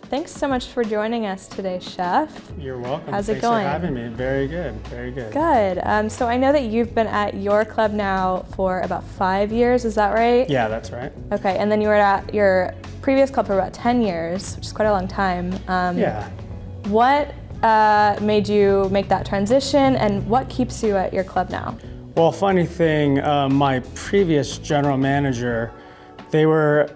Thanks so much for joining us today, Chef. You're welcome. How's it Thanks going? for having me. Very good, very good. Good. So I know that you've been at your club now for about 5 years, is that right? Yeah, that's right. Okay, and then you were at your previous club for about 10 years, which is quite a long time. Yeah. What made you make that transition, and what keeps you at your club now? Well, funny thing, my previous general manager, they were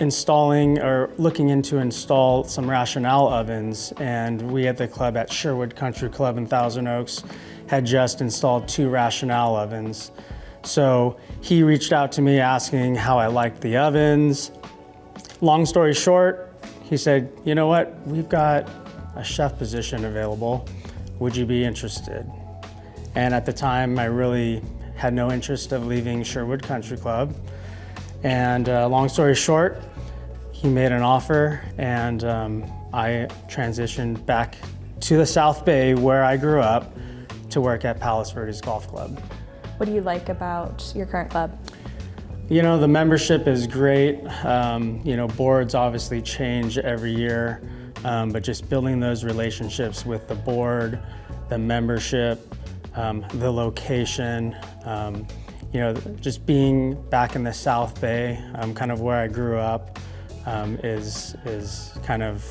installing or looking into install some rationale ovens, and we at the club at Sherwood Country Club in Thousand Oaks had just installed 2 rationale ovens. So he reached out to me asking how I liked the ovens. Long story short, he said, you know what, we've got a chef position available. Would you be interested? And at the time, I really had no interest of leaving Sherwood Country Club. And long story short, he made an offer, and I transitioned back to the South Bay where I grew up to work at Palos Verdes Golf Club. What do you like about your current club? You know, the membership is great. You know, boards obviously change every year, but just building those relationships with the board, the membership, the location, you know, just being back in the South Bay, kind of where I grew up, is kind of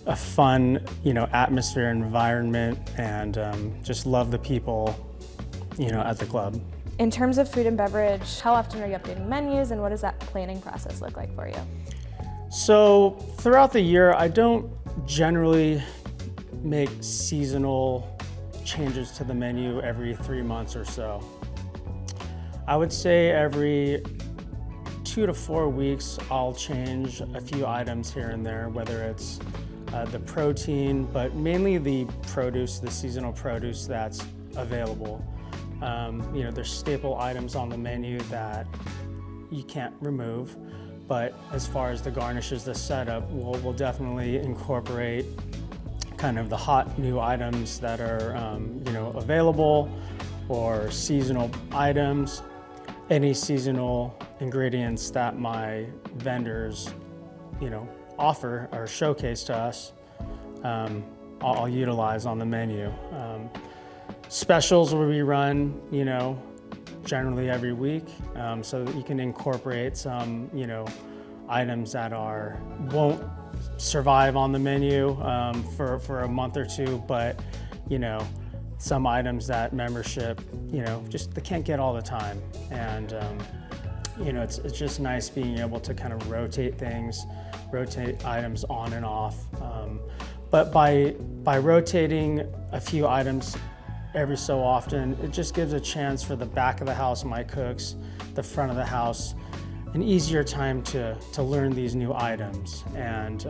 a fun, you know, atmosphere, environment, and just love the people, you know, at the club. In terms of food and beverage, how often are you updating menus, and what does that planning process look like for you? So throughout the year, I don't generally make seasonal changes to the menu every 3 months or so. I would say every 2 to 4 weeks, I'll change a few items here and there, whether it's the protein, but mainly the produce, the seasonal produce that's available. You know, there's staple items on the menu that you can't remove, but as far as the garnishes, the setup, we'll definitely incorporate kind of the hot new items that are you know, available, or seasonal items, any seasonal ingredients that my vendors, you know, offer or showcase to us, I'll utilize on the menu. Specials will be run, you know, generally every week, so that you can incorporate some, you know, items that won't survive on the menu for a month or two, but, you know, some items that membership, you know, just they can't get all the time. And, you know, it's just nice being able to kind of rotate things, rotate items on and off. But by rotating a few items every so often, it just gives a chance for the back of the house, my cooks, the front of the house, an easier time to learn these new items and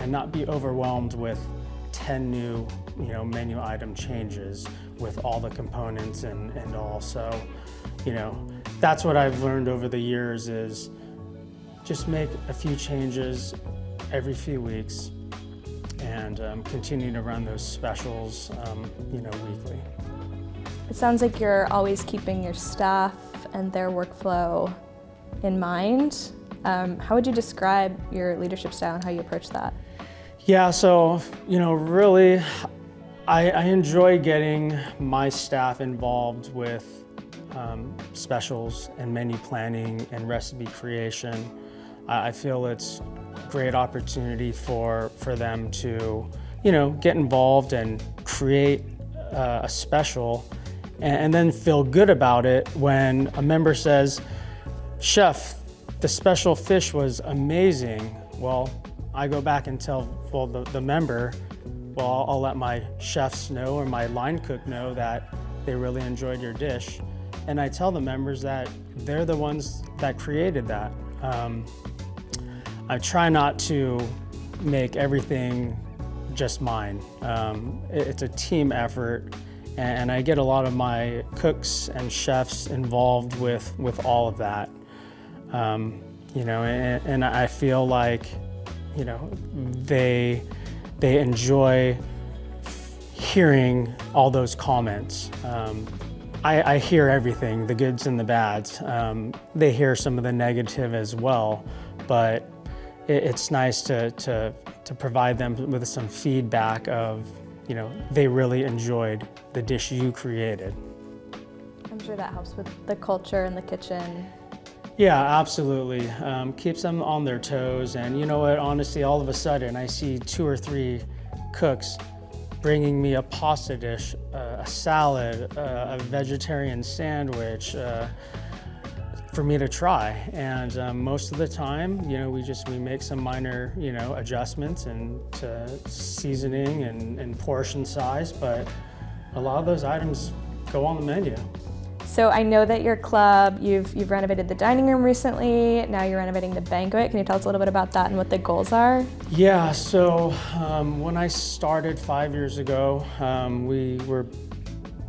not be overwhelmed with 10 new, you know, menu item changes with all the components and all. So, you know, that's what I've learned over the years, is just make a few changes every few weeks and continue to run those specials, you know, weekly. It sounds like you're always keeping your staff and their workflow in mind. How would you describe your leadership style and how you approach that? Yeah, so, you know, really, I enjoy getting my staff involved with specials and menu planning and recipe creation. I feel it's a great opportunity for them to, you know, get involved and create a special and then feel good about it when a member says, "Chef, the special fish was amazing." Well, I go back and tell the member, well, I'll let my chefs know or my line cook know that they really enjoyed your dish. And I tell the members that they're the ones that created that. I try not to make everything just mine. It's a team effort, and I get a lot of my cooks and chefs involved with all of that. You know, and I feel like, you know, they enjoy hearing all those comments. I hear everything, the goods and the bads. They hear some of the negative as well, but it's nice to provide them with some feedback of, they really enjoyed the dish you created. I'm sure that helps with the culture in the kitchen. Yeah, absolutely. Keeps them on their toes, and you know what, honestly, all of a sudden I see 2 or 3 cooks bringing me a pasta dish, a salad, a vegetarian sandwich for me to try. And most of the time, we make some minor, adjustments and seasoning and portion size, but a lot of those items go on the menu. So I know that your club, you've renovated the dining room recently, now you're renovating the banquet. Can you tell us a little bit about that and what the goals are? Yeah, so when I started 5 years ago, we were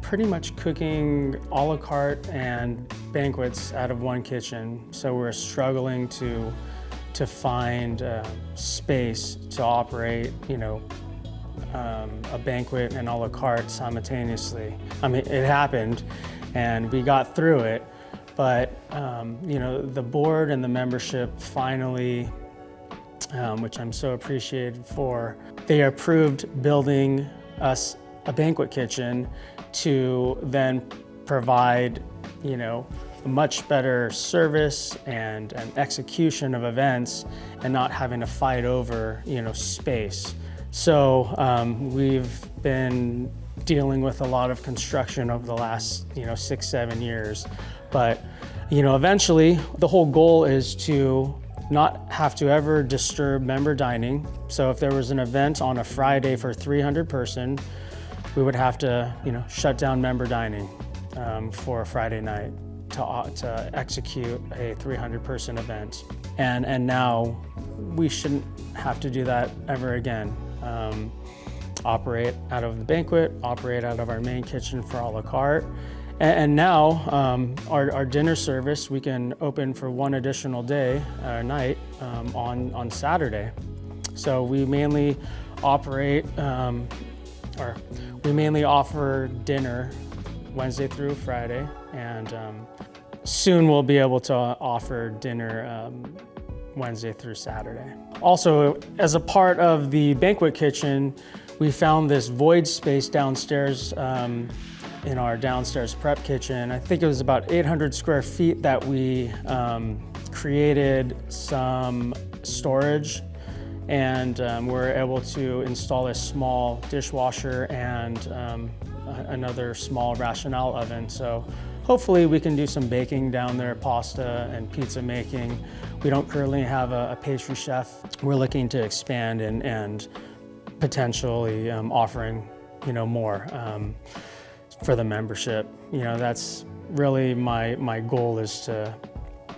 pretty much cooking a la carte and banquets out of one kitchen. So we're struggling to find space to operate, a banquet and a la carte simultaneously. I mean, it happened, and we got through it, but the board and the membership finally, which I'm so appreciated for, they approved building us a banquet kitchen to then provide, a much better service and an execution of events, and not having to fight over, space. So we've been dealing with a lot of construction over the last 6-7 years, but eventually the whole goal is to not have to ever disturb member dining. So if there was an event on a Friday for 300 person, we would have to shut down member dining for a Friday night to execute a 300 person event. And now we shouldn't have to do that ever again. Operate out of the banquet, operate out of our main kitchen for a la carte. And now our dinner service, we can open for one additional day, night, on Saturday. So we mainly operate, we mainly offer dinner Wednesday through Friday, and soon we'll be able to offer dinner Wednesday through Saturday. Also, as a part of the banquet kitchen, we found this void space downstairs in our downstairs prep kitchen. I think it was about 800 square feet that we created some storage, and we're able to install a small dishwasher and another small rationale oven. So hopefully we can do some baking down there, pasta and pizza making. We don't currently have a pastry chef. We're looking to expand and potentially offering, more for the membership. That's really my goal, is to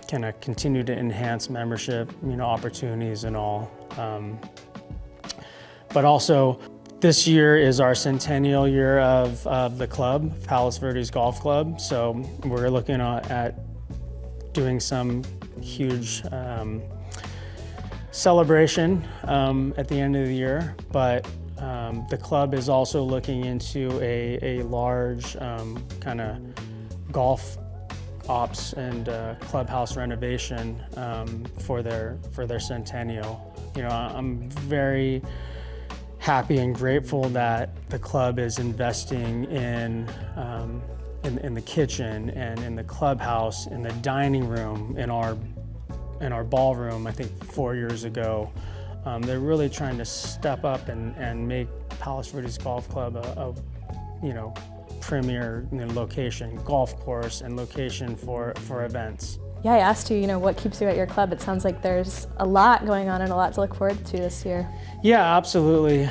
kind of continue to enhance membership, opportunities and all. But also, this year is our centennial year of the club, Palos Verdes Golf Club. So we're looking at doing some huge celebration at the end of the year. But the club is also looking into a large kind of golf ops and clubhouse renovation for their centennial. I'm very happy and grateful that the club is investing in the kitchen and in the clubhouse, in the dining room, in our ballroom. I think 4 years ago, they're really trying to step up and make Palos Verdes Golf Club a premier location, golf course, and location for events. Yeah, I asked you, what keeps you at your club. It sounds like there's a lot going on and a lot to look forward to this year. Yeah, absolutely.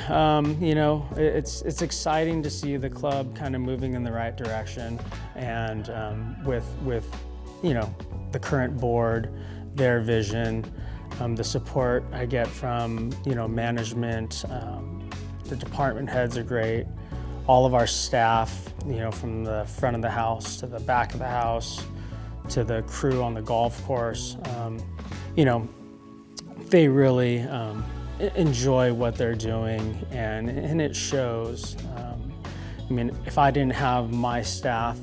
It's exciting to see the club kind of moving in the right direction, and with the current board, their vision, the support I get from management, the department heads are great. All of our staff, from the front of the house to the back of the house, to the crew on the golf course, they really enjoy what they're doing, and it shows. If I didn't have my staff,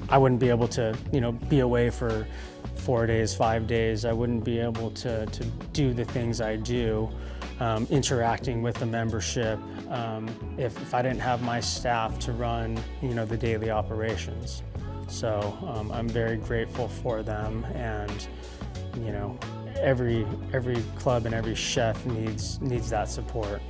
I wouldn't be able to, be away for 4 days, 5 days, I wouldn't be able to do the things I do, interacting with the membership, if I didn't have my staff to run, the daily operations. So I'm very grateful for them, and every club and every chef needs that support.